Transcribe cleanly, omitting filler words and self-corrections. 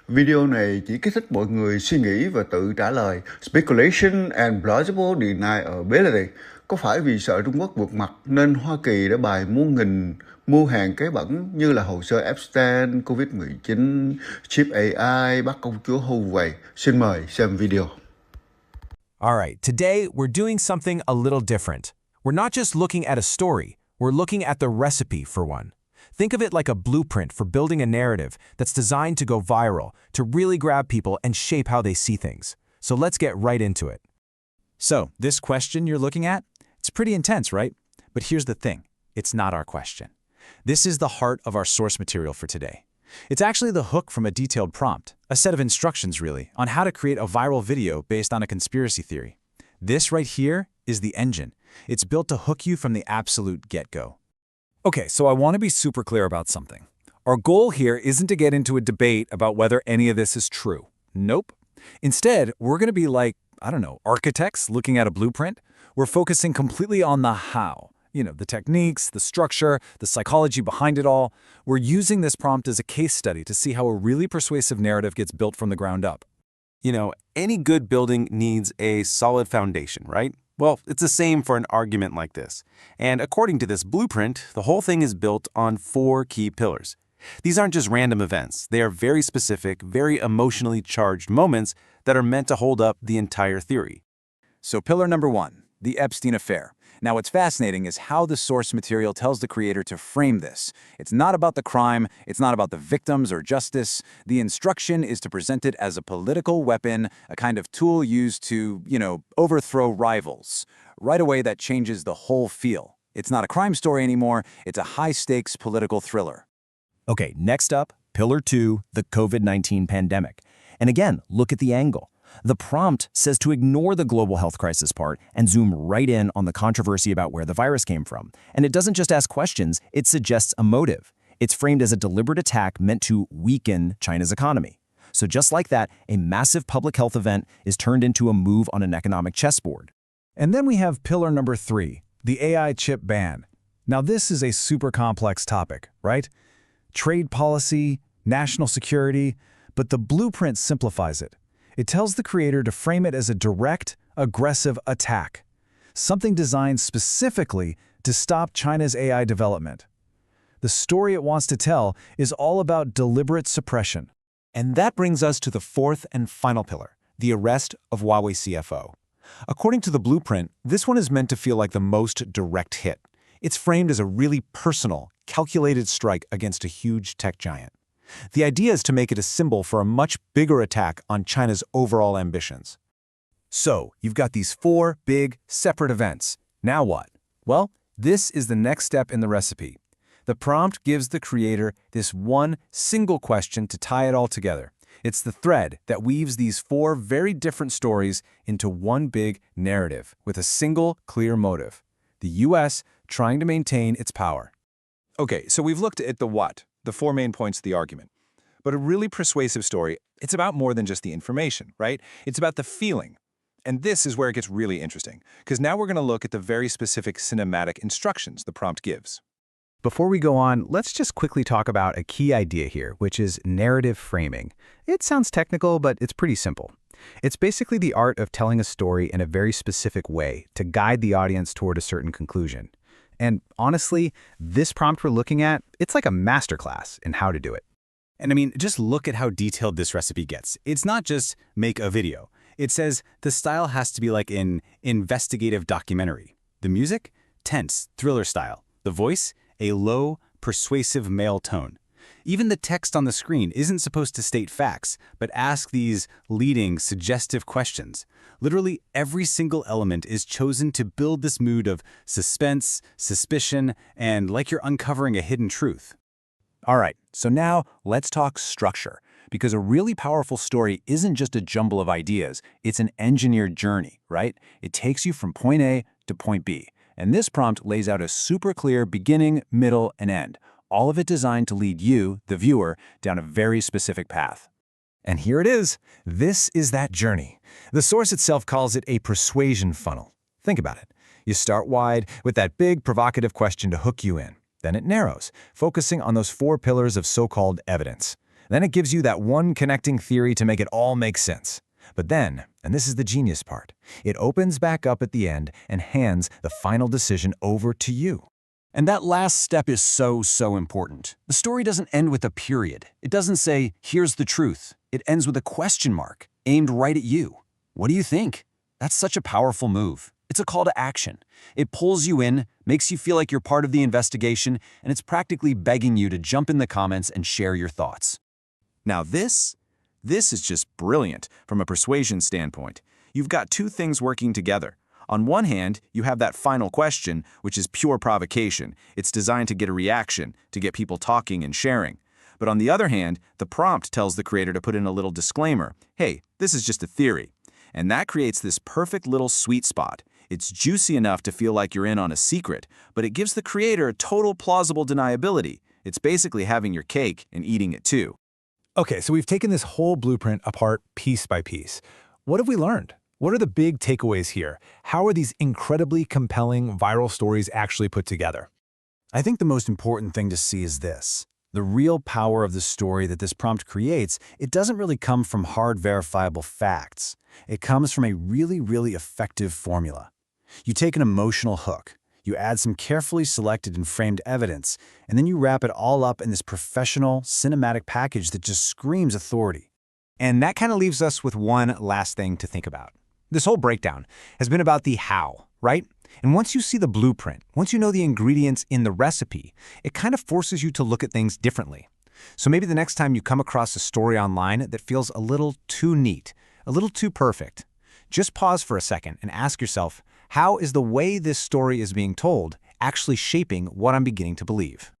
Video này chỉ kích thích mọi người suy nghĩ và tự trả lời. Speculation and plausible deniability. Có phải vì sợ Trung Quốc vượt mặt nên Hoa Kỳ đã bày muôn nghìn mưu hàng kế bẩn như là hồ sơ Epstein, Covid-19, chip AI, bắt công chúa Huawei? Xin mời xem video. All right, today we're doing something a little different. We're not just looking at a story, we're looking at the recipe for one. Think of it like a blueprint for building a narrative that's designed to go viral, to really grab people and shape how they see things. So let's get right into it. So, this question you're looking at, it's pretty intense, right? But here's the thing, it's not our question. This is the heart of our source material for today. It's actually the hook from a detailed prompt, a set of instructions really, on how to create a viral video based on a conspiracy theory. This right here is the engine. It's built to hook you from the absolute get-go. Okay, so I want to be super clear about something. Our goal here isn't to get into a debate about whether any of this is true. Nope. Instead, we're going to be like, I don't know, architects looking at a blueprint. We're focusing completely on the how. You know, the techniques, the structure, the psychology behind it all. We're using this prompt as a case study to see how a really persuasive narrative gets built from the ground up. You know, any good building needs a solid foundation, right? Well, it's the same for an argument like this. And according to this blueprint, the whole thing is built on 4 key pillars. These aren't just random events. They are very specific, very emotionally charged moments that are meant to hold up the entire theory. So pillar number 1, the Epstein affair. Now what's fascinating is how the source material tells the creator to frame this. It's not about the crime, it's not about the victims or justice. The instruction is to present it as a political weapon, a kind of tool used to, overthrow rivals. Right away that changes the whole feel. It's not a crime story anymore, it's a high-stakes political thriller. Okay, next up, pillar 2, the COVID-19 pandemic. And again, look at the angle. The prompt says to ignore the global health crisis part and zoom right in on the controversy about where the virus came from. And it doesn't just ask questions, it suggests a motive. It's framed as a deliberate attack meant to weaken China's economy. So just like that, a massive public health event is turned into a move on an economic chessboard. And then we have pillar number 3, the AI chip ban. Now this is a super complex topic, right? Trade policy, national security, but the blueprint simplifies it. It tells the creator to frame it as a direct, aggressive attack, something designed specifically to stop China's AI development. The story it wants to tell is all about deliberate suppression. And that brings us to the 4th and final pillar, the arrest of Huawei CFO. According to the blueprint, this one is meant to feel like the most direct hit. It's framed as a really personal, calculated strike against a huge tech giant. The idea is to make it a symbol for a much bigger attack on China's overall ambitions. So, you've got these 4 big, separate events. Now what? Well, this is the next step in the recipe. The prompt gives the creator this one single question to tie it all together. It's the thread that weaves these 4 very different stories into one big narrative with a single, clear motive: the U.S. trying to maintain its power. Okay, so we've looked at the what, the 4 main points of the argument. But a really persuasive story, it's about more than just the information, right? It's about the feeling. And this is where it gets really interesting, because now we're going to look at the very specific cinematic instructions the prompt gives. Before we go on, let's just quickly talk about a key idea here, which is narrative framing. It sounds technical, but it's pretty simple. It's basically the art of telling a story in a very specific way to guide the audience toward a certain conclusion. And honestly, this prompt we're looking at, it's like a masterclass in how to do it. And I mean, just look at how detailed this recipe gets. It's not just make a video. It says the style has to be like an investigative documentary. The music? Tense, thriller style. The voice? A low, persuasive male tone. Even the text on the screen isn't supposed to state facts, but ask these leading, suggestive questions. Literally every single element is chosen to build this mood of suspense, suspicion, and like you're uncovering a hidden truth. All right, so now let's talk structure, because a really powerful story isn't just a jumble of ideas, it's an engineered journey, right? It takes you from point A to point B, and this prompt lays out a super clear beginning, middle, and end, all of it designed to lead you, the viewer, down a very specific path. And here it is. This is that journey. The source itself calls it a persuasion funnel. Think about it. You start wide with that big provocative question to hook you in. Then it narrows, focusing on those 4 pillars of so-called evidence. Then it gives you that one connecting theory to make it all make sense. But then, and this is the genius part, it opens back up at the end and hands the final decision over to you. And that last step is so important. The story doesn't end with a period. It doesn't say, here's the truth. It ends with a question mark, aimed right at you. What do you think? That's such a powerful move. It's a call to action. It pulls you in, makes you feel like you're part of the investigation, and it's practically begging you to jump in the comments and share your thoughts. Now this is just brilliant from a persuasion standpoint. You've got two things working together. On one hand, you have that final question, which is pure provocation. It's designed to get a reaction, to get people talking and sharing. But on the other hand, the prompt tells the creator to put in a little disclaimer. Hey, this is just a theory. And that creates this perfect little sweet spot. It's juicy enough to feel like you're in on a secret, but it gives the creator total plausible deniability. It's basically having your cake and eating it too. Okay, so we've taken this whole blueprint apart piece by piece. What have we learned? What are the big takeaways here? How are these incredibly compelling viral stories actually put together? I think the most important thing to see is this. The real power of the story that this prompt creates, it doesn't really come from hard verifiable facts. It comes from a really effective formula. You take an emotional hook, you add some carefully selected and framed evidence, and then you wrap it all up in this professional, cinematic package that just screams authority. And that kind of leaves us with one last thing to think about. This whole breakdown has been about the how, right? And once you see the blueprint, once you know the ingredients in the recipe, it kind of forces you to look at things differently. So maybe the next time you come across a story online that feels a little too neat, a little too perfect, just pause for a second and ask yourself, how is the way this story is being told actually shaping what I'm beginning to believe?